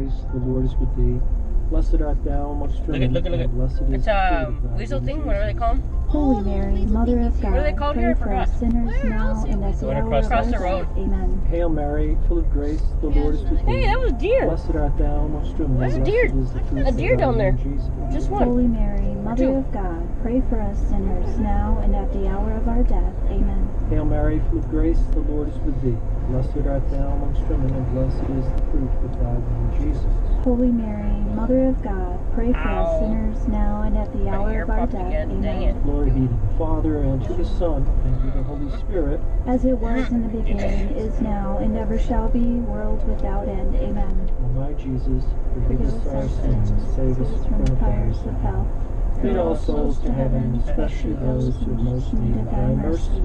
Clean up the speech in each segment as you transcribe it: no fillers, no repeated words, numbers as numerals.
grace, the Lord is with thee. Blessed art thou amongst women, and blessed is It's the fruit of thy weasel womb, thing, whatever they Jesus. call them. Holy Mary, Mother of God, What are they called pray here? I for forgot. us sinners now and at the Going hour across of our the road. death. Amen. Hail Mary, full of grace, the Lord is with thee. Hey, that was deer. Blessed art thou amongst women, There's a and deer. blessed is the fruit A of deer thy down there. womb, Jesus. Just one. Holy Mary, Mother Two. of God, pray for us sinners now and at the hour of our death. Amen. Hail Mary, full of grace, the Lord is with thee. Blessed art thou amongst women, and blessed is the fruit of thy womb, Jesus. Holy Mary, Mother of God, pray for us Ow. sinners now and at the My hour ear of our popped death. again. Dang Amen. it. Glory be to the Father, and to the Son, and to the Holy Spirit. As it was in the beginning, is now, and ever shall be, world without end. Amen. O my Jesus, forgive Forgive us us our our sins, sins, save us from the fires of hell. Lead all souls to heaven, especially those who most need of thy mercy.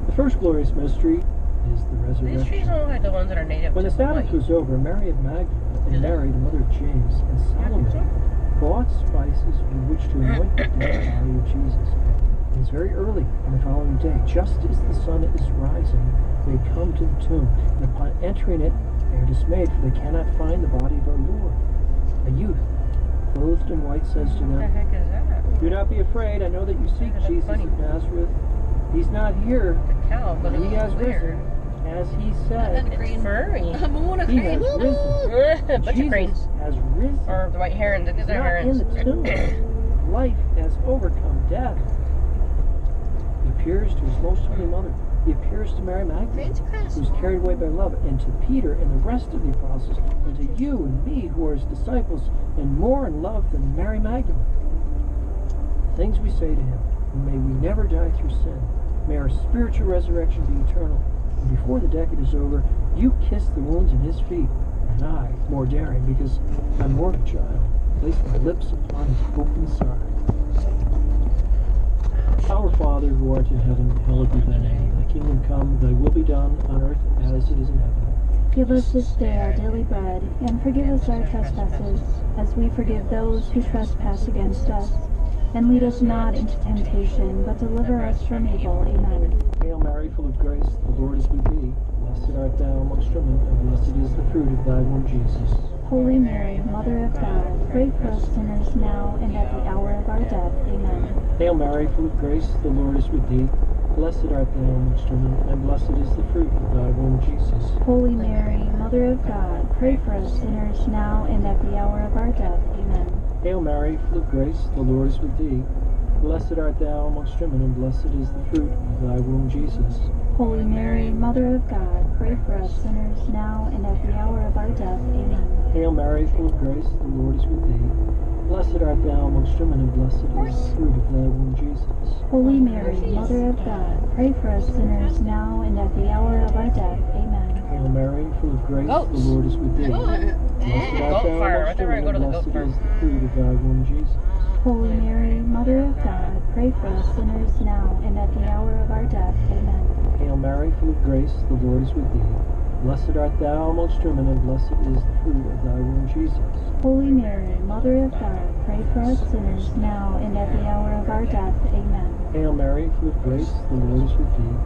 The first glorious mystery is the These trees resurrection. don't look like the ones that are native When to the Sabbath Hawaii. was over, Mary of Magdala and Is it? Mary, the mother of James, and Salome bought spices with which to anoint the dead body of Jesus. It was very early on the following day, just as the sun is rising, they come to the tomb, and upon entering it, they are dismayed, for they cannot find the body of our Lord. A youth, clothed in white, says to What the them, heck is that? "Do not be afraid. I know that you seek That's Jesus funny. of Nazareth. He's not here. The cow, but He has it's weird. risen, as he said. It's furry. He has risen. A bunch of Jesus cranes. has risen. Or the white herons. I think He's they're not in herons. the tomb. Life has overcome death. He appears to his most holy mother. He appears to Mary Magdalene, who was carried away by love, and to Peter and the rest of the apostles, and to you and me, who are his disciples, and more in love than Mary Magdalene. The things we say to him, may we never die through sin. May our spiritual resurrection be eternal. And before the decade is over, you kiss the wounds in his feet, and I, more daring, because I'm more of a child, place my lips upon his open side. Our Father, who art in heaven, hallowed be thy name. Thy kingdom come, thy will be done, on earth as it is in heaven. Give us this day our daily bread, and forgive us our trespasses, as we forgive those who trespass against us. And lead us not into temptation, but deliver us from evil. Amen. Hail Mary, full of grace, the Lord is with thee. Blessed art thou amongst women, and blessed is the fruit of thy womb, Jesus. Holy Mary, Mother of God, pray for us sinners now and at the hour of our death. Amen. Hail Mary, full of grace, the Lord is with thee. Blessed art thou amongst women, and blessed is the fruit of thy womb, Jesus. Holy Mary, Mother of God, pray for us sinners now and at the hour of our death. Amen. Hail Mary, full of grace, the Lord is with thee. Blessed art thou amongst women, and blessed is the fruit of thy womb, Jesus. Holy Mary, Mother of God, pray for us sinners now and at the hour of our death. Amen. Hail Mary, full of grace, the Lord is with thee. Blessed art thou amongst women, and blessed is the fruit of thy womb, Jesus. Holy Mary, Mother of God, pray for us sinners now and at the hour of our death. Amen. Hail Mary, full of grace, Goats. the Lord is with thee. Blessed art Goat thou fire. amongst Right there, I women, go to and the goat blessed fire. is the fruit of thy womb, Jesus. Holy Mary, Mother of God, pray for us sinners now and at the hour of our death. Amen. Hail Mary, full of grace, the Lord is with thee. Blessed art thou amongst women, and blessed is the fruit of thy womb, Jesus. Holy Mary, Mother of God, pray for us sinners now and at the hour of our death. Amen. Hail Mary, full of grace, the Lord is with thee.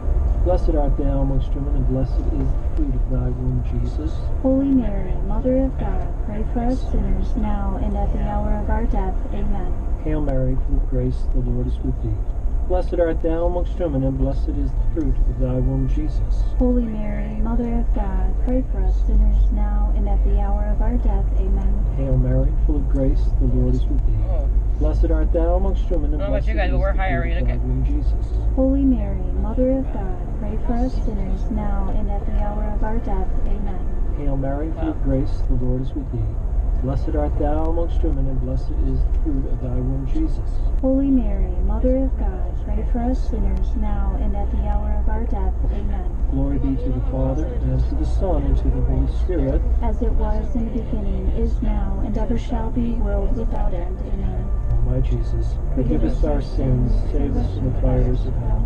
Blessed art thou amongst women, and blessed is the fruit of thy womb, Jesus. Holy Mary, Mother of God, pray for us sinners now and at the hour of our death. Amen. Hail Mary, full of grace, the Lord is with thee. Blessed art thou amongst women, and blessed is the fruit of thy womb, Jesus. Holy Mary, Mother of God, pray for us sinners now and at the hour of our death. Amen. Hail Mary, full of grace, the Lord is with thee. Oh. Blessed art thou amongst women, and I don't know about blessed you guys, is but we're the higher. fruit You of look thy at- womb, Jesus. Holy Mary, Mother of God, pray for us sinners now and at the hour of our death. Amen. Hail Mary, full of grace, the Lord is with thee. Blessed art thou amongst women, and blessed is the fruit of thy womb, Jesus. Holy Mary, Mother of God, pray for us sinners now and at the hour of our death. Amen. Glory be to the Father, and to the Son, and to the Holy Spirit. As it was in the beginning, is now, and ever shall be, world without end. Amen. O my Jesus, forgive us our sins, save us from the fires of hell.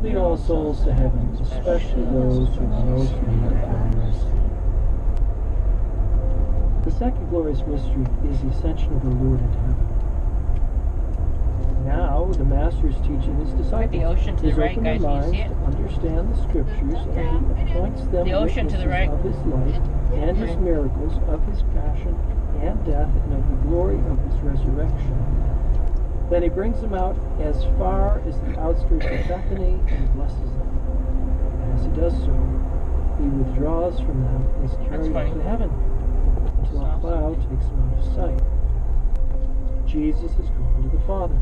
Lead all souls to heaven, especially those who most need thy mercy. The second glorious mystery is the ascension of the Lord into heaven. Now, now the Master is teaching his disciples. The ocean to the He's right, opened guys, their can you minds see it? to understand the scriptures, and he appoints them The ocean to the witnesses right. of his life and his miracles, of his passion and death, and of the glory of his resurrection. Then he brings them out as far as the outskirts of Bethany and blesses them. As he does so, he withdraws from them and is carried up to heaven until a cloud takes him out of sight. Jesus has gone to the Father.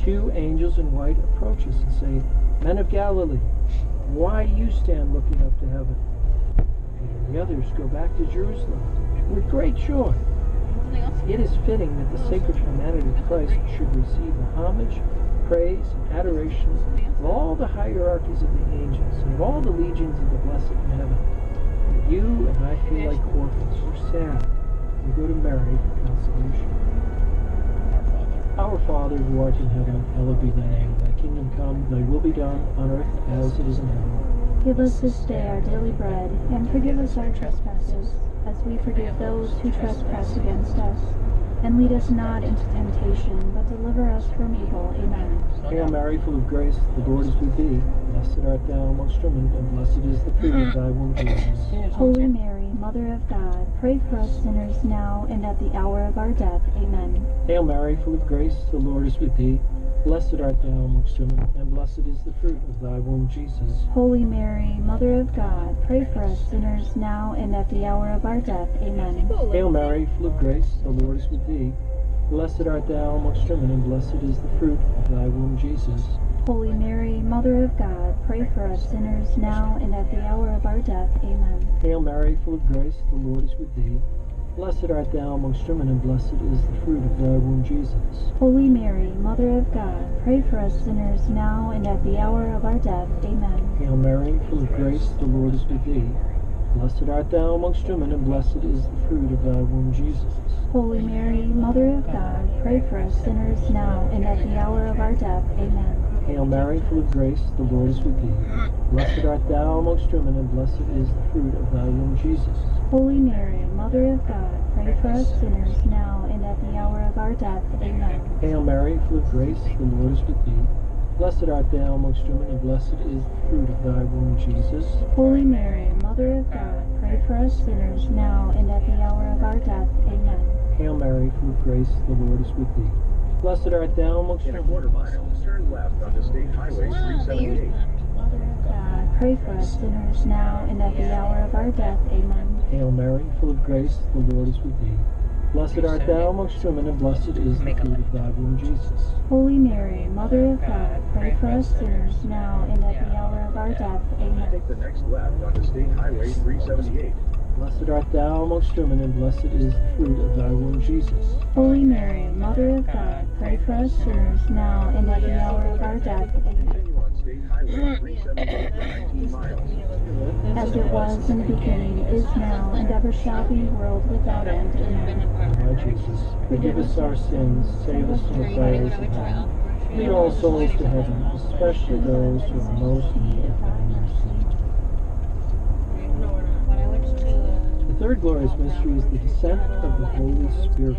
Two angels in white approach us and say, "Men of Galilee, why do you stand looking up to heaven?" Peter and the others go back to Jerusalem with great joy. It is fitting that the sacred humanity of Christ should receive the homage, praise, and adoration of all the hierarchies of the angels and of all the legions of the blessed in heaven. But you and I feel like orphans. We're sad. We go to Mary for consolation. Our Father, who art in heaven, hallowed be thy name. Thy kingdom come, thy will be done, on earth as it is in heaven. Give us this day our daily bread, and forgive us our trespasses, as we forgive those who trespass against us. And lead us not into temptation, but deliver us from evil. Amen. Hail Mary, full of grace, the Lord is with thee. Blessed art thou amongst women, and blessed is the fruit of thy womb, Jesus. Holy Mary, Mother of God, pray for us sinners now and at the hour of our death. Amen. Hail Mary, full of grace, the Lord is with thee. Blessed art thou amongst women, and blessed is the fruit of thy womb, Jesus. Holy Mary, Mother of God, pray for us sinners now and at the hour of our death. Amen. Hail Mary, full of grace, the Lord is with thee. Blessed art thou amongst women, and blessed is the fruit of thy womb, Jesus. Holy Mary, Mother of God, pray for us sinners now and at the hour of our death. Amen. Hail Mary, full of grace, the Lord is with thee. Blessed art thou amongst women, and blessed is the fruit of thy womb, Jesus. Holy Mary, Mother of God, pray for us sinners now and at the hour of our death. Amen. Hail Mary, full of grace, the Lord is with thee. Blessed art thou amongst women, and blessed is the fruit of thy womb, Jesus. Holy Mary, Mother of God, pray for us sinners now and at the hour of our death. Amen. Hail Mary, full of grace, the Lord is with thee. Blessed art thou amongst women, and blessed is the fruit of thy womb, Jesus. Holy Mary, Mother of God, pray for us sinners now and at the hour of our death. Amen. Hail Mary, full of grace, the Lord is with thee. Blessed art thou amongst women, and blessed is the fruit of thy womb, Jesus. Holy Mary, Mother of God, pray for us sinners now and at the hour of our death. Amen. Hail Mary, full of grace, the Lord is with thee. Blessed art thou amongst In a women. quarter mile, turn left onto State Highway 378. Mother of God, pray for us sinners now and at the hour of our death. Amen. Hail Mary, full of grace, the Lord is with thee. Blessed art thou amongst women, and blessed is the fruit of thy womb, Jesus. Holy Mary, Mother of God, pray for us sinners now and at the hour of our death. Amen. Take the next left onto State Highway 378. Blessed art thou amongst women, and blessed is the fruit of thy womb, Jesus. Holy Mary, Mother of God, pray for us sinners now and at the hour of our death. Amen. Continue on State Highway 378 for 19 miles. As it was in the beginning, is now, and ever shall be, world without end. Amen. Lord Jesus, forgive us our sins, save us from the fires of hell. Lead all souls to heaven, especially those who are most in need of thy mercy. The third glorious mystery is the descent of the Holy Spirit.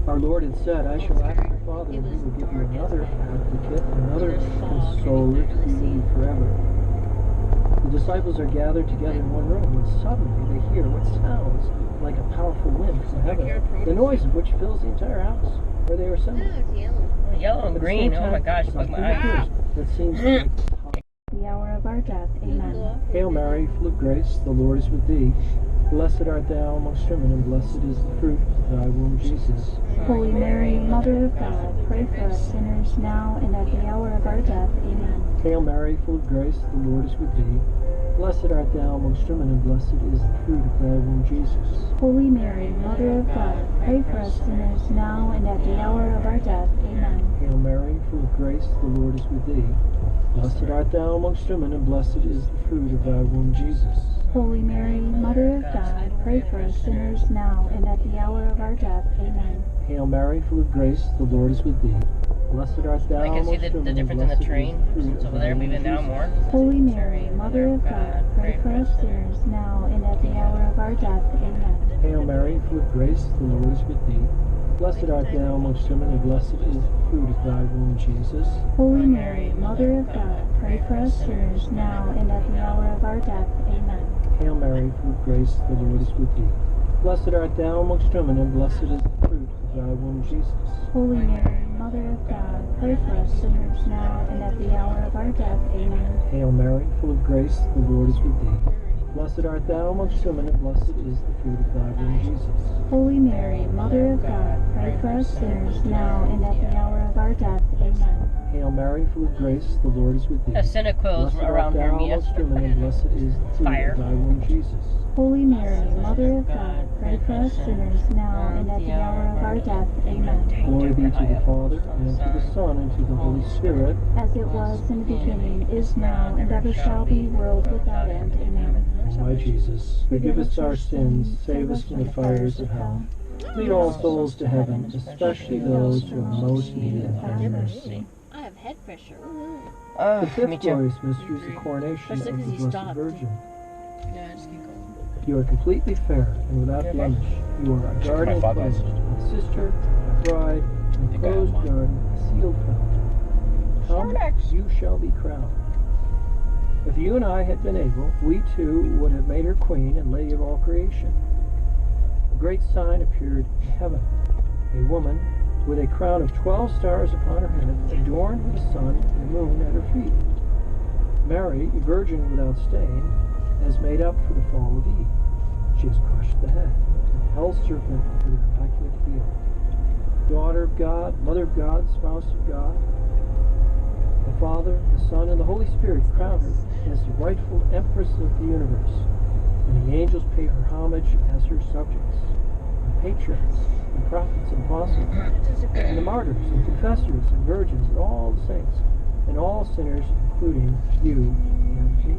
Our Lord had said, I shall ask my Father, and he will give you another advocate, another consoler to be with you forever. The disciples are gathered together in one room, when suddenly they hear what sounds like a powerful wind from heaven, the noise of which fills the entire house where they are assembled. Yellow and green. Oh my gosh, something my eyes. appears that seems like The hour of our death. Amen. Hail Mary, full of grace, the Lord is with thee. Blessed art thou amongst women, and blessed is the fruit of thy womb, Jesus. Holy Mary, Mother of God, pray for us sinners now and at the hour of our death. Amen. Hail Mary, full of grace, the Lord is with thee. Blessed art thou amongst women, and blessed is the fruit of thy womb, Jesus. Holy Mary, Mother of God, pray for us sinners now and at the hour of our death. Amen. Hail Mary, full of grace, the Lord is with thee. Blessed art thou amongst women, and blessed is the fruit of thy womb, Jesus. Holy Mary, Mother of God, pray for us sinners now and at the hour of our death. Amen. Hail Mary, full of grace, the Lord is with thee. Blessed art thou I can see amongst the women, and difference in the blessed is train. the fruit It's of over thy there, womb, moving down Jesus. more. Holy Mary, Mother of God, pray for us sinners now and at the hour of our death. Amen. Hail Mary, full of grace, the Lord is with thee. Blessed art thou amongst women, and blessed is the fruit of thy womb, Jesus. Holy Mary, Mother of God, pray for us sinners now and at the hour of our death. Amen. Hail Mary, full of grace, the Lord is with thee. Blessed art thou amongst women, and blessed is the fruit of thy womb, Jesus. Holy Mary, Mother of God, pray for us sinners now and at the hour of our death. Amen. Hail Mary, full of grace, the Lord is with thee. Blessed art thou amongst women, and blessed is the fruit of thy womb, Jesus. Holy Mary, Mother of God, pray for us sinners now and at the hour of our death. Amen. Hail Mary, full of grace, the Lord is with thee. A Cinequil's Blessed around art here, thou Mia. amongst women, and blessed is the fruit Fire. of thy womb, Jesus. Holy Mary, Mother of God, pray for us sinners now and at the hour of our death. Amen. Glory be to the Father, and to the Son, and to the Holy Spirit. As it was in the beginning, is now, and ever shall be, world without end. Amen. O my Jesus, forgive us our sins, save us from the fires of hell. Lead all souls to heaven, especially those who are most needy of thy mercy. I have head pressure. The Me fifth too. glorious mystery is the coronation of Especially the 'cause he Blessed stopped. Virgin. Yeah, I just keep going. You are completely fair and without blemish. You are a garden closed, a sister, a bride, an enclosed garden, a sealed fountain. Come, you shall be crowned. If you and I had been able, we too would have made her queen and lady of all creation. A great sign appeared in heaven. A woman with a crown of 12 stars upon her head, adorned with the sun and the moon at her feet. Mary, a virgin without stain, has made up for the fall of Eve. She has crushed the head, the hell serpent with her immaculate heel. Daughter of God, Mother of God, Spouse of God, the Father, the Son, and the Holy Spirit crown her as the rightful Empress of the universe, and the angels pay her homage as her subjects. The patriarchs, and prophets, and apostles, and the martyrs, and confessors, and virgins, and all the saints, and all sinners, including you and me.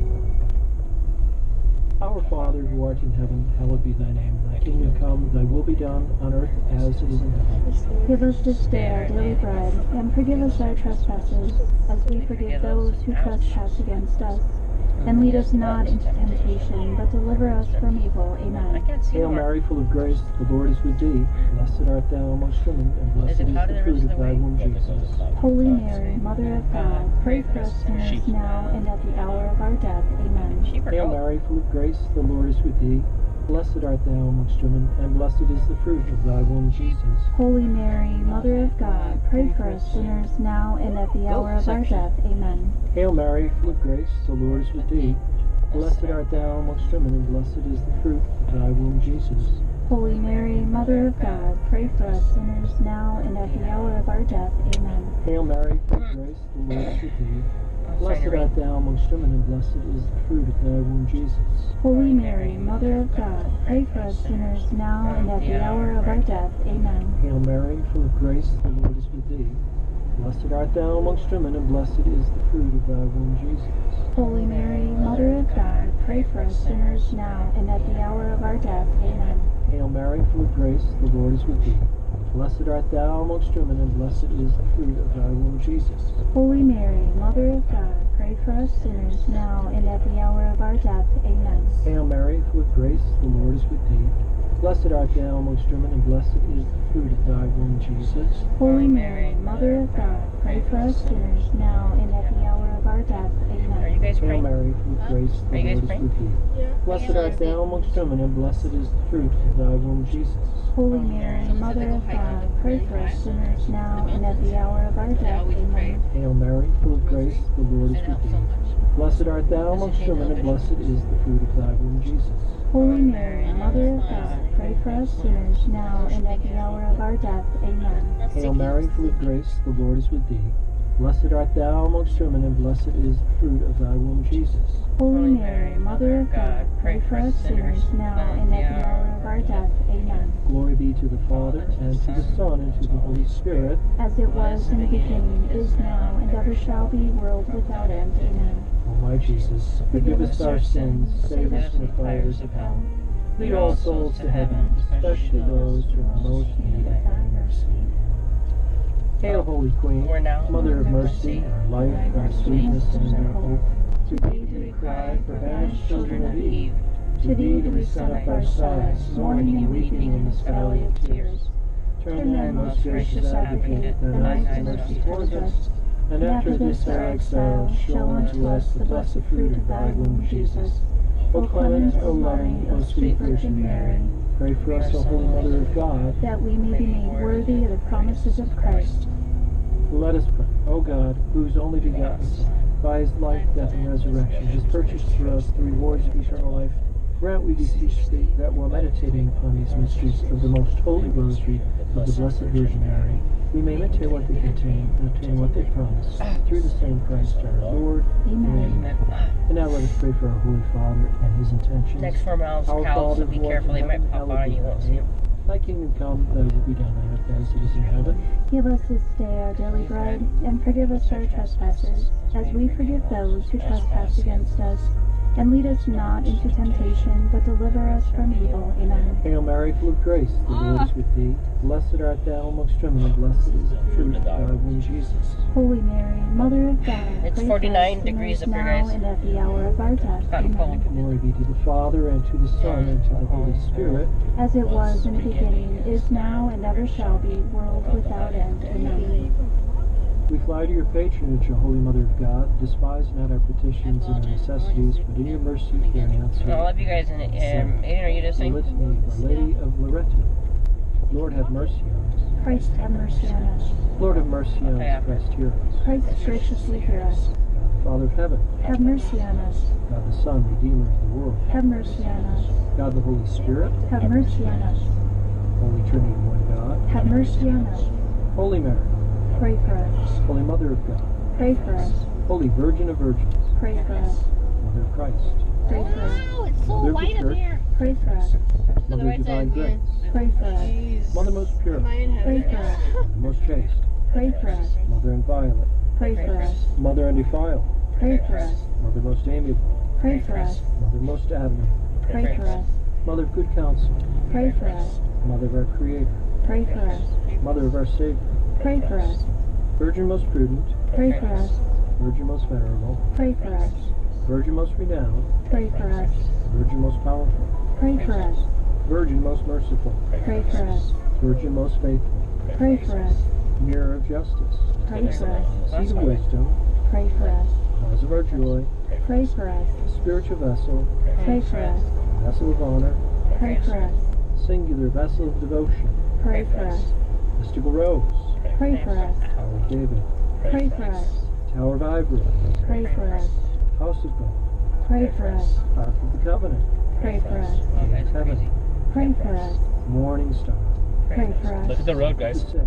Our Father, who art in heaven, hallowed be thy name. Thy kingdom come, thy will be done, on earth as it is in heaven. Give us this day our daily bread, and forgive us our trespasses, as we forgive those who trespass against us. And lead us not into temptation, but deliver us from evil. I Amen. can't see Hail more. Mary, full of grace, the Lord is with thee. Blessed art thou amongst women, and blessed Is is it powder the the fruit rest of of the thy way? womb, Jesus. Holy Mary, Mother of God, pray for us sinners now and at the hour of our death. Amen. Sheep or Hail goat? Mary, full of grace, the Lord is with thee. Blessed art thou amongst women, and blessed is the fruit of thy womb, Jesus. Holy Mary, Mother of God, pray for us sinners now and at the hour of our death. Amen. Hail Mary, full of grace, the Lord is with thee. Blessed art thou amongst women, and blessed is the fruit of thy womb, Jesus. Holy Mary, Mother of God, pray for us sinners now and at the hour of our death. Amen. Hail Mary, full of grace, the Lord is with thee. Blessed art thou amongst women, and blessed is the fruit of thy womb, Jesus. Holy Mary, Mother of God, pray for us sinners now and at the hour of our death. Amen. Hail Mary, full of grace, the Lord is with thee. Blessed art thou amongst women, and blessed is the fruit of thy womb, Jesus. Holy Mary, Mother of God, pray for us sinners now and at the hour of our death. Amen. Hail Mary, full of grace, the Lord is with thee. Blessed art thou amongst women, and blessed is the fruit of thy womb, Jesus. Holy Mary, Mother of God, pray for us sinners now and at the hour of our death. Amen. Hail Mary, full of grace, the Lord is with thee. Blessed art thou amongst women, and blessed is the fruit of thy womb, Jesus. Holy Mary, Mother of God, pray for us sinners now and at the hour of our death. Are you Amen. guys Hail praying? Mary, full of grace, Are the you guys Lord is praying? with thee. Blessed art thou amongst women, and blessed is the fruit of thy womb, Jesus. Holy Mary, Mother of God, pray for us sinners now and at the hour of our death. Amen. Hail Mary, full of grace, the Lord is with thee. Blessed art thou amongst women, and blessed is the fruit of thy womb, Jesus. Holy Mary, Mother of God, pray for us sinners now and at the hour of our death. Amen. Hail Mary, full of grace, the Lord is with thee. Blessed art thou amongst women, and blessed is the fruit of thy womb, Jesus. Holy Mary, Mother of God, pray for us sinners now and at the hour of our death. Amen. Glory be to the Father, and to the Son, and to the Holy Spirit. As it was in the beginning, is now, and ever shall be, world without end. Amen. O my Jesus, forgive us our sins, save us from the fires of hell. Lead all souls to heaven, especially those who are most in need of thy mercy. Hail, Holy Queen, We're now Mother of mercy, our life, our sweetness, and our hope. To thee do we cry, for banished children of Eve. To thee do we send up our sighs, mourning and weeping in this valley of tears. Turn then, most gracious Advocate, thine eyes of mercy towards us, and after this our exile, show unto us the blessed fruit of thy womb, Jesus. O clement, O loving, O sweet Virgin Mary, pray for us, O Holy Mother of God, that we may be made worthy of the promises of Christ. Let us pray. O God, whose only begotten Son, by his life, death, and resurrection, has purchased for us the rewards of eternal life, grant, we beseech thee, that while meditating upon these mysteries of the most holy rosary of the Blessed Virgin Mary, we may imitate what they contain and obtain what they promise, through the same Christ our Lord. Amen. And now let us pray for our Holy Father and his intentions. Next 4 miles of cows, so be careful, they might pop out and you won't see them. Thy kingdom come, thy will be done on earth as it is in heaven. Give us this day our daily bread, and forgive us our trespasses, as we forgive those who trespass against us. And lead us not into temptation, but deliver us from evil. Amen. Hail Mary, full of grace, the Lord is with thee. Blessed art thou amongst women, and blessed is the fruit of thy womb, Jesus. Holy Mary, Mother of God, It's pray 49 for us degrees sinners up here, now guys. and at the hour of our death. Hot and cold. Amen. Glory be to the Father, and to the Son, and to the Holy Spirit. As it was in the beginning, is now, and ever shall be, world without end. Amen. We fly to your patronage, O Holy Mother of God. Despise not our petitions and our necessities, but in your mercy hear and answer. I love you guys. And Aiden, are you just The saying? Litany, Our Lady of Loretto. Lord, have mercy on us. Christ have mercy on us. Lord, have mercy on Okay, us. Christ, hear us. Christ graciously hear us. God, the Father of heaven. Have mercy on us. God, the Son, Redeemer of the world. Have mercy on us. God, the Holy Spirit. Have mercy on us. Holy Trinity, one God. Have mercy on us. Holy Mary. Pray for us. Holy Mother of God. Pray for us. Holy Virgin of Virgins. Pray for us. Mother of Christ. Pray for us. Wow, it's so Mother of the white up Church. here. Pray for us. Mother of Divine Grace. Pray for us. Mother most pure. Pray for us. Mother most chaste. Pray for us. Mother inviolate. Pray for us. Mother undefiled. Pray for us. Mother most amiable. Pray for us. Mother most admirable. Pray for us. Mother of good counsel. Pray for us. Mother of our Creator. Pray for us. Mother of our Savior. Pray for us. Virgin most prudent. Pray for us. Virgin most venerable. Pray for us. Virgin most renowned. Pray for us. Virgin most powerful. Pray for us. Virgin most merciful. Pray for us. Virgin most faithful. Pray for us. Mirror of justice. Pray for us. Seat of wisdom. Pray for us. Cause of our joy. Pray for us. Spiritual vessel. Pray for us. Vessel of honor. Pray for us. Singular vessel of devotion. Pray for us. Mystical rose. Pray for us. Tower of David. Pray for us. Tower of ivory. Pray for us. House of gold. Pray for us. Ark of the covenant. Pray for us. Oh, guys, crazy. Pray for us. Morning star. Pray for Look us. at the road, The guys. sick.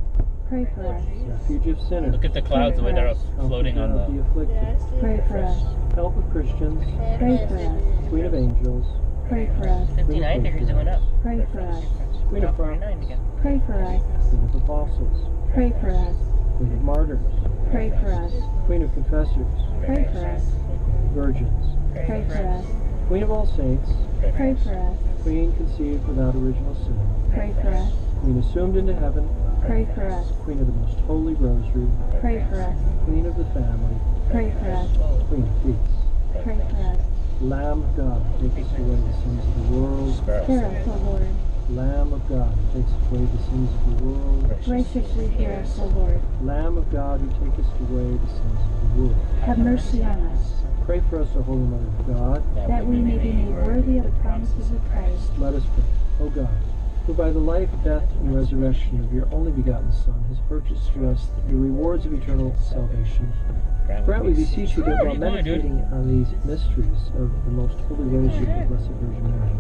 Pray for us. Refuge of sinners. Look at the clouds, the way they're floating on Comforter of the... the afflicted. Pray for us. Help of Christians. Pray for us. Queen of angels. Pray for us. 59 degrees, it went up. Pray for us. Queen of 49 prophets. again. Pray for us. Queen of apostles. Pray for us. Queen of martyrs. Pray for us. Queen of confessors. Pray for us. Virgins. Pray for us. Queen of all saints. Pray for us. Queen conceived without original sin. Pray for us. Queen assumed into heaven. Pray for us. Queen of the most holy rosary. Pray for us. Queen of the family. Pray for us. Queen of peace. Pray for us. Lamb of God, who takes away the sins of the world. Hear us, O Lord. Lamb of God, who takes away the sins of the world. Graciously hear us, O Lord. Lamb of God, who takest away the sins of the world. Have mercy on us, Pray for us, O Holy Mother of God. that we may be made worthy of the promises of Christ. Let us pray. O God, who by the life, death, and resurrection of your only begotten Son has purchased for us the rewards of eternal salvation, grant, we beseech you, that while meditating on these mysteries of the most holy rosary of the Blessed Virgin Mary,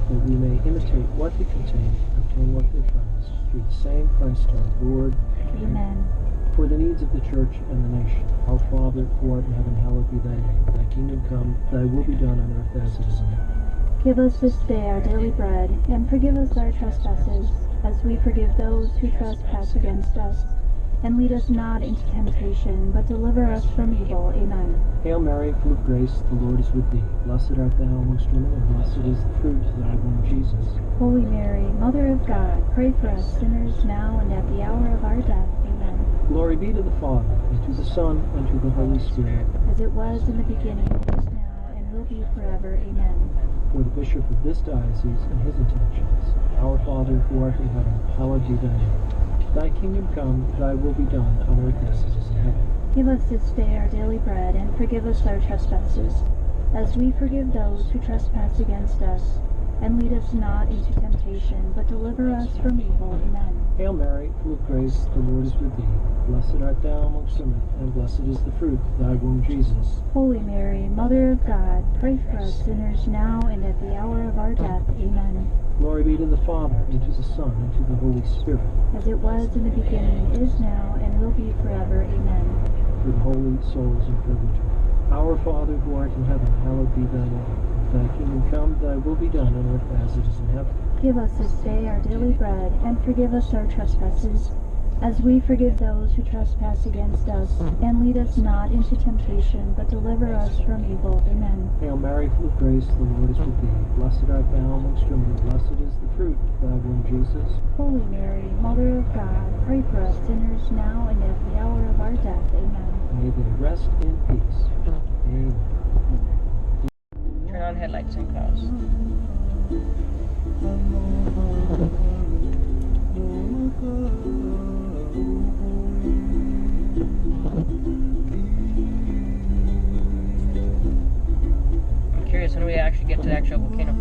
that we may imitate what they contain and obtain what they promise, through the same Christ our Lord. Amen. For the needs of the Church and the nation, our Father, who art in heaven, hallowed be thy name. Thy kingdom come, thy will be done on earth as it is in heaven. Give us this day our daily bread, and forgive us our trespasses, as we forgive those who trespass against us. And lead us not into temptation, but deliver us from evil. Amen. Hail Mary, full of grace, the Lord is with thee. Blessed art thou amongst women, and blessed is the fruit of thy womb, Jesus. Holy Mary, Mother of God, pray for us sinners now and at the hour of our death. Amen. Glory be to the Father, and to the Son, and to the Holy Spirit. As it was in the beginning, is now, and will be forever. Amen. For the Bishop of this diocese and his intentions, our Father, who art in heaven, hallowed be thy name. Thy kingdom come, thy will be done on earth as it is in heaven. Give us this day our daily bread, and forgive us our trespasses, as we forgive those who trespass against us. And lead us not into temptation, but deliver us from evil. Amen. Hail Mary, full of grace, the Lord is with thee. Blessed art thou amongst women, and blessed is the fruit of thy womb, Jesus. Holy Mary, Mother of God, pray for us sinners now and at the hour of our death. Amen. Glory be to the Father, and to the Son, and to the Holy Spirit. As it was in the beginning, is now, and will be forever. Amen. For the holy souls in purgatory. Our Father, who art in heaven, hallowed be thy name. Thy kingdom come, thy will be done on earth as it is in heaven. Give us this day our daily bread, and forgive us our trespasses, as we forgive those who trespass against us. And lead us not into temptation, but deliver us from evil. Amen. Hail Mary, full of grace, the Lord is with thee. Blessed art thou amongst women, and blessed is the fruit of thy womb, Jesus. Holy Mary, Mother of God, pray for us sinners now and at the hour of our death. Amen. May they rest in peace. Amen. Turn on headlights and clouds. I'm curious when we actually get to the actual volcano.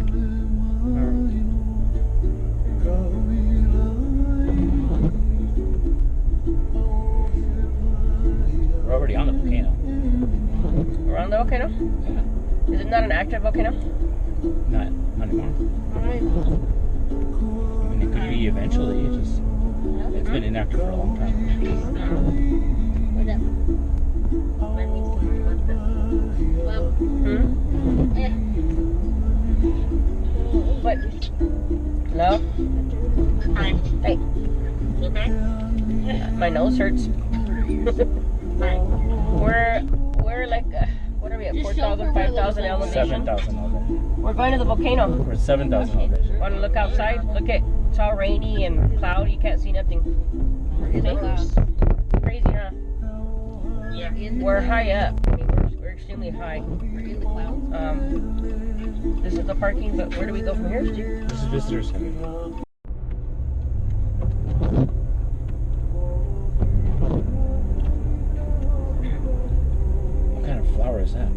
We're already on the volcano. We're on the volcano? Yeah. Is it not an active volcano? Not anymore. I mean, it could be eventually. It's been inactive for a long time. What's up? What? Hello? Hi. Hey. You okay? My nose hurts. Hi. We're like, what are we at? Just 4,000, 5,000 elevation? 7,000 elevation. We're going to the volcano. We're at 7,000 elevation. Want to look outside? Look at, it's all rainy and cloudy. You can't see nothing. We're in the clouds. Crazy, huh? Yeah. In the We're clouds. high up. I mean, we're extremely high. We're in the clouds. This is the parking, but where do we go from here? This is visitor center. What kind of flower is that?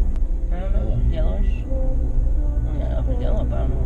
I don't know. Yellowish? Yeah, up in yellow, but I don't know.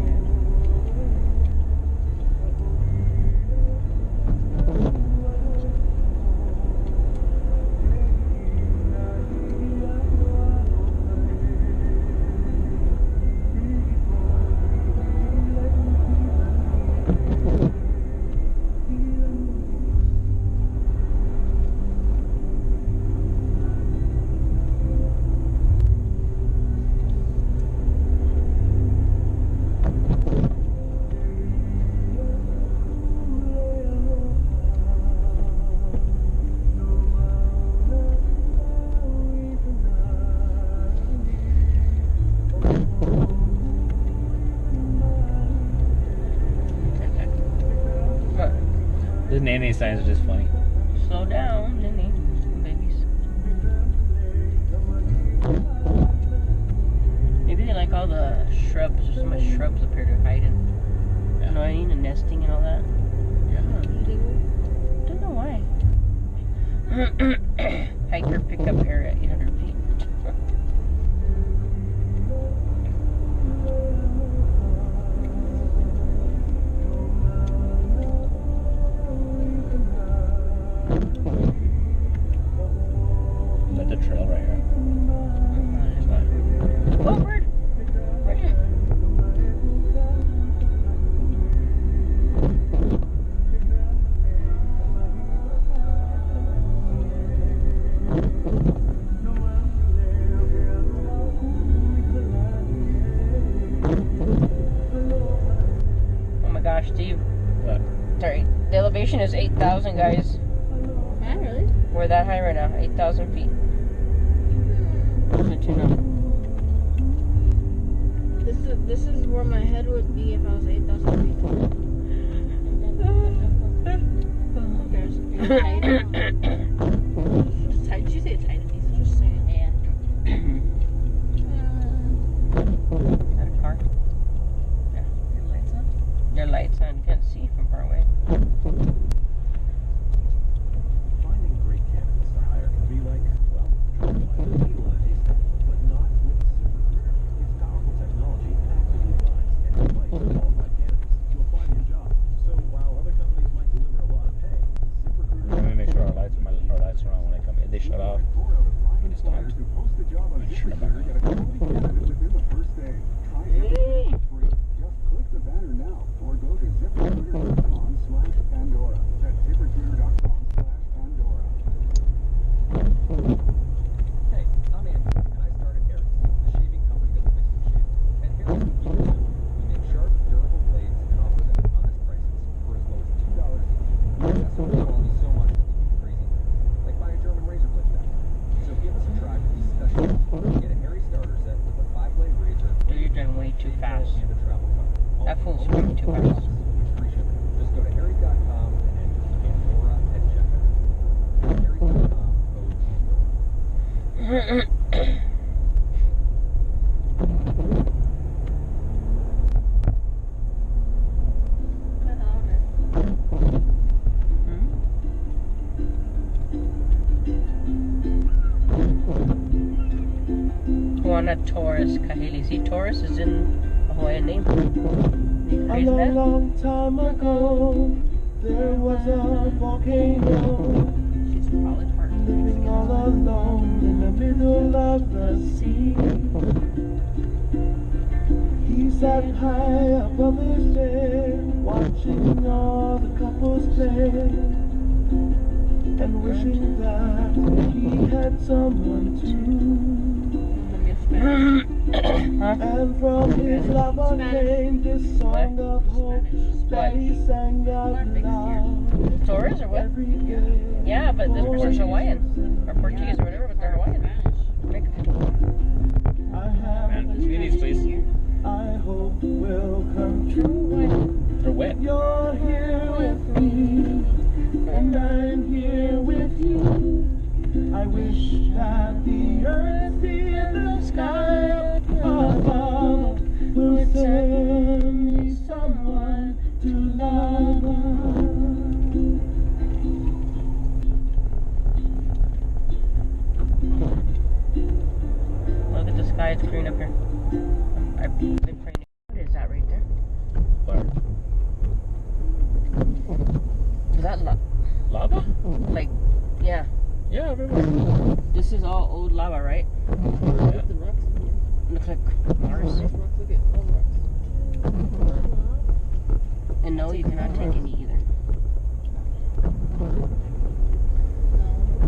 The nanny signs are just funny. Slow down, Ninny. Babies. Maybe they like all the shrubs. There's so much shrubs up here to hide in. Yeah. You know what I mean? And nesting and all that. Yeah. Don't know why. Hiker pickup area, 800 feet. Is that the trail right here? Oh, bird! Where's it? Oh my gosh, Steve. What? Sorry, the elevation is 8,000, guys. Not really. We're that high right now, 8,000 feet. Good to know. This is where my head would be if I was 8,000 feet. There's tight. It's tight. Did you say it's tight? He's just saying. Yeah. Is that a car? Yeah. Your lights on? Your lights on. You can't see from far away. Panoramic. Just go to harry.com and enter Pandora at checkout. Harry.com, code Pandora. Juana Taurus Kahele. See, Taurus is in a Hawaiian name. A long, long time ago, there was a volcano She's probably part of living all alone in the middle of the sea. He sat high above his bed, watching all the couples play, and wishing that he had someone too. And from his lava came this song of hope that he sang out loud. Taurus or what? Every day. Yeah, but this person's Hawaiian. Or Portuguese or whatever, but they're Hawaiian. I have Man, these please. I hope will come true. They're wet. You're here with me, and I'm here with you. I wish that the earth in the sky above will send me someone to love. Look at the sky, it's green up here. I've been praying. What is that right there? Where? Is that Lava? like, yeah. Yeah, everywhere. This is all old lava, right? Yeah. The rocks in here. Looks like Mars. Rocks, look at all the rocks. And no, you cannot take any either. No,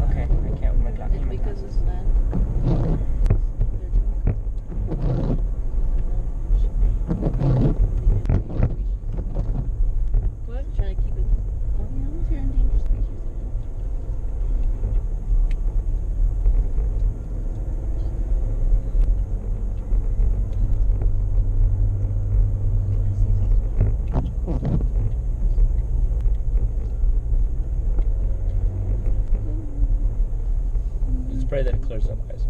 Okay, I can't with my glasses. it's because it's land. What? Trying to keep it. Oh yeah, I'm here endangered species. Let's pray that it clears up, guys.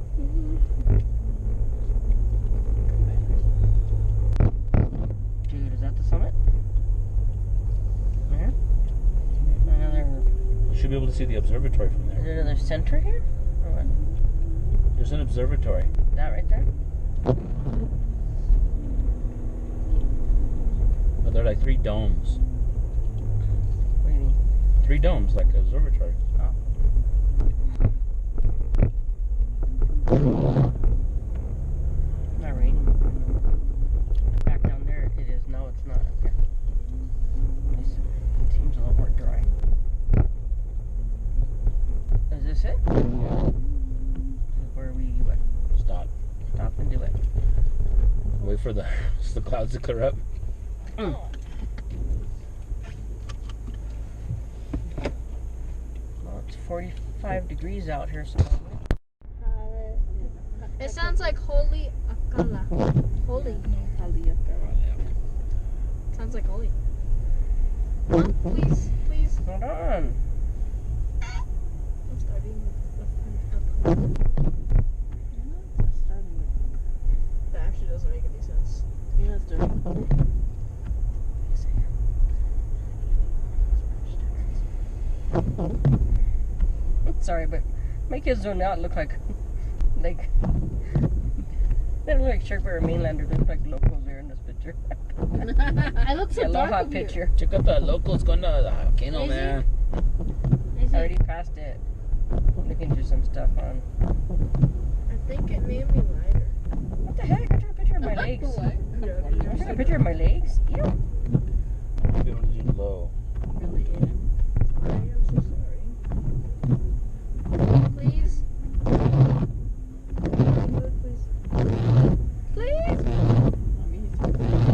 Dude, is that the summit? Yeah. Another. You should be able to see the observatory from Is there. there another center here? Or what? There's an observatory. That right there? But they're like 3 domes. What do you mean? 3 domes, like an observatory. Not raining. Back down there, it is. No, it's not up here. At least it seems a little more dry. Is this it? This is where we what? Stop. Stop and do it. Wait for the clouds to clear up. Well, it's 45 degrees out here, so. It sounds like holy akala. Holy. Sounds like holy. Mom, please, please. Hold on. I'm starting with that actually doesn't make any sense. Yeah, it's dirty. Sorry, but my kids do not look like they don't look like Sherpa or Mainlander. They look like locals there in this picture. I look so dark Aloha up here. picture. Check out the locals going to the volcano, Is he? man. Is I it? already passed it. Looking through some stuff on. I think it made me lighter. What the heck? I took a picture of my legs. I took a picture of my legs. Ew. Maybe when you do low. Really in. I am so sorry. Please. Please.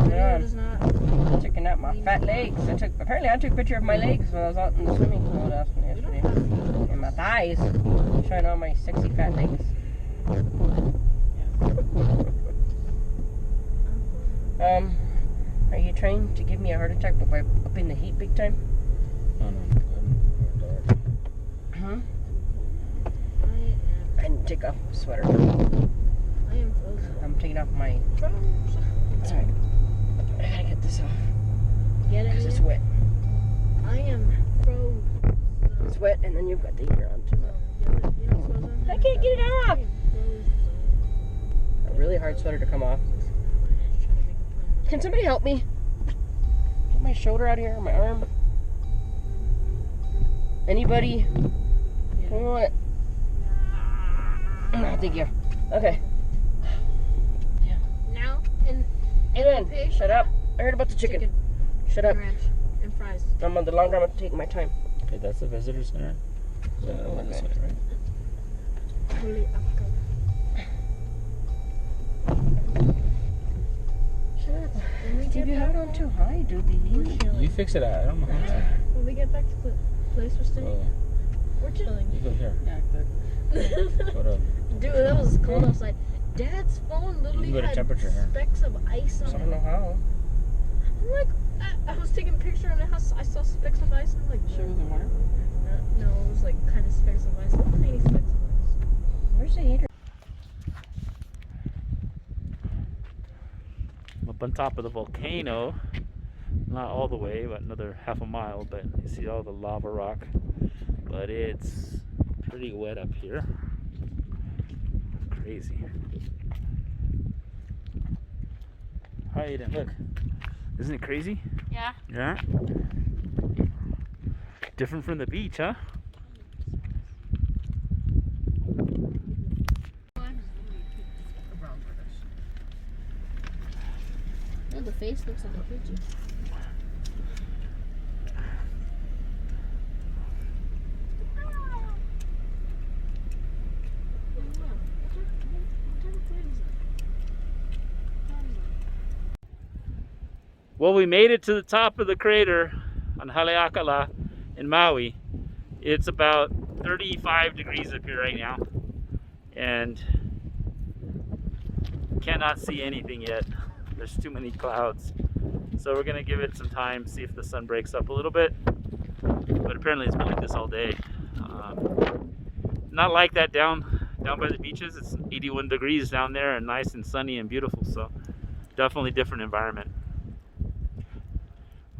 Yeah. It is not. Checking out my fat legs. Apparently I took a picture of my legs when I was out in the swimming pool yesterday. And my thighs. Showing all my sexy fat legs. Are you trying to give me a heart attack by upping the heat big time? No, no, Huh? I I didn't take off my sweater. am frozen. I'm taking off my... Sorry. I gotta get this off. Get it? Because it's man? wet. I am frozen. It's wet, and then you've got the heater on too. I can't get it off. A really hard sweater to come off. Can somebody help me? Get my shoulder out of here, my arm. Anybody? Come on. Oh, thank you. Okay. Now, and Aiden, fish, shut up. I heard about the chicken. Shut up. and ranch, and fries. I'm on the longer. I'm taking my time. Okay, that's the visitor center. So Okay. this way, right? Shut up. If you have it on too high, dude, they usually. You fix it out. I don't know how to. When we get back to the place we're staying, Oh, we're chilling. you go here. Yeah, good. Go to. Dude, that was cold outside. Dad's phone literally You can go to had temperature here. specks of ice I on don't it. know how. I'm like, I was taking a picture and I saw specks of ice and I'm like, Sure, the water. no, it was like kind of specks of ice, tiny specks of ice. Where's the heater? I'm up on top of the volcano. Not all the way, but another half a mile. But you see all the lava rock. But it's pretty wet up here. Crazy. Hi, Aiden. Look. Isn't it crazy? Yeah. Yeah. Different from the beach, huh? Oh, the face looks like a Fuji. Well, we made it to the top of the crater on Haleakalā in Maui. It's about 35 degrees up here right now, and cannot see anything yet. There's too many clouds. So we're gonna give it some time, see if the sun breaks up a little bit. But apparently it's been like this all day. Not like that down by the beaches. It's 81 degrees down there and nice and sunny and beautiful. So definitely different environment.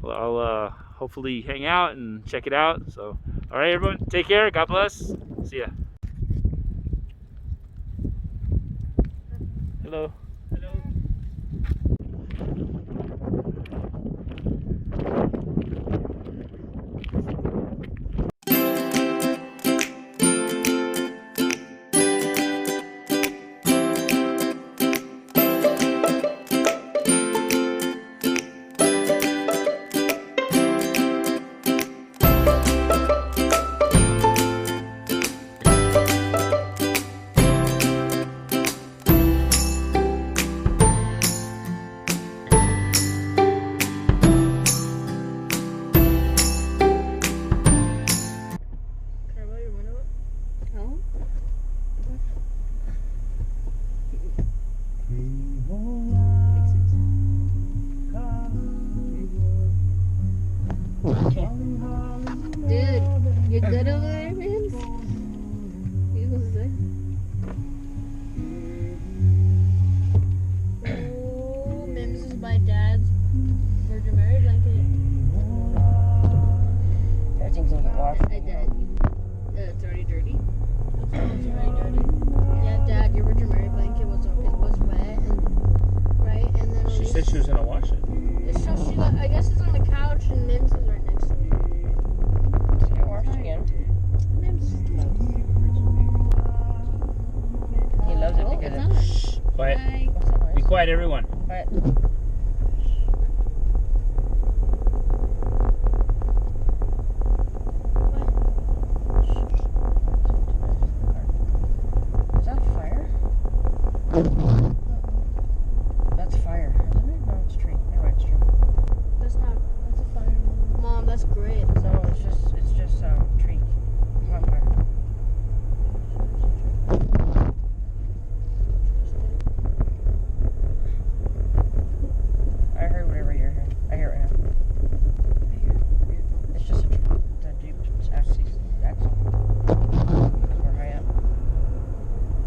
Well, I'll hopefully hang out and check it out. So, all right, everyone, take care. God bless. See ya. Hello. Dude, you good over there, man? You was sick? Oh, Mims is my dad's Virgin Mary blanket. Everything's gonna get washed. Hey, Dad. It's already dirty. It's already dirty. Yeah, Dad, your Virgin Mary blanket was wet, and right, and then She said she was gonna wash it. So I guess it's on the couch, and Mims is right next to it. Get washed again.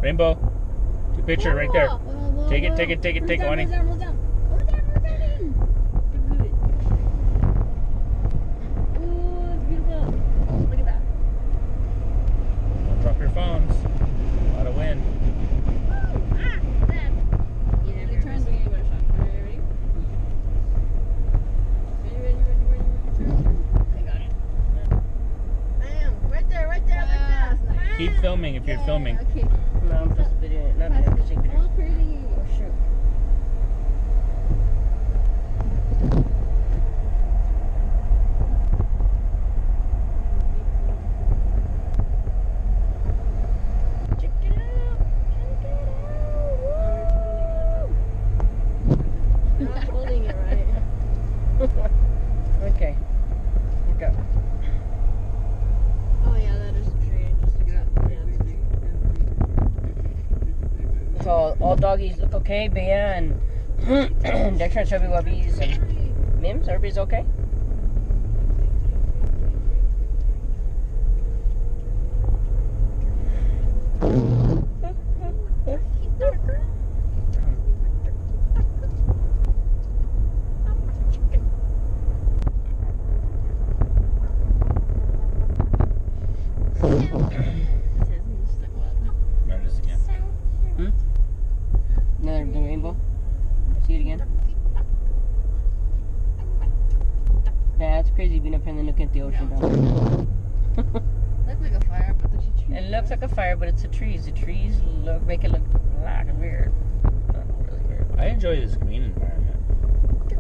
Rainbow. Your picture right there. Take it, take it, take it, take it, honey. Roll down. Good. Ooh, it's beautiful. Look at that. Don't drop your phones. A lot of wind. You're trying to give it a shot. Ready? Ready. I got it. Bam! Right there. Keep filming if you're filming. Okay. No, I'm just videoing. Not videoing, just taking pictures. Oh, pretty. Oh, shoot. Check it out. You're not holding it right. Okay. Go. Oh yeah, that is a tree. Just So all doggies look okay, Bea and Dexter and Chubby Wubbies and Mims, everybody's okay? Notice again. Another the rainbow. See it again. Yeah, it's crazy being up here and then looking at the ocean down there. Looks like a fire, but the tree. It looks like a fire, but it's the trees. The trees make it look black and weird. Not really weird. I enjoy this green environment. What the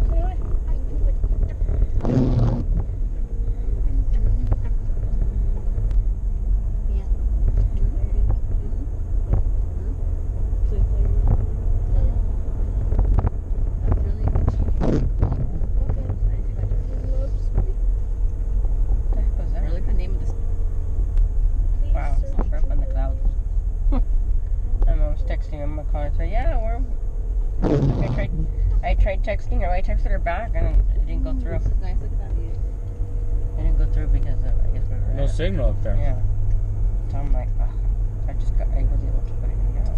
heck was that? I like the name of this. Wow, it's up in the clouds. My mom's texting him in my car and said, yeah, I tried texting her. I texted her back and it didn't go through. This is nice. Look at that view. It didn't go through because of, I guess we were No at- signal up there. Yeah. So I'm like, I wasn't able to put it in now.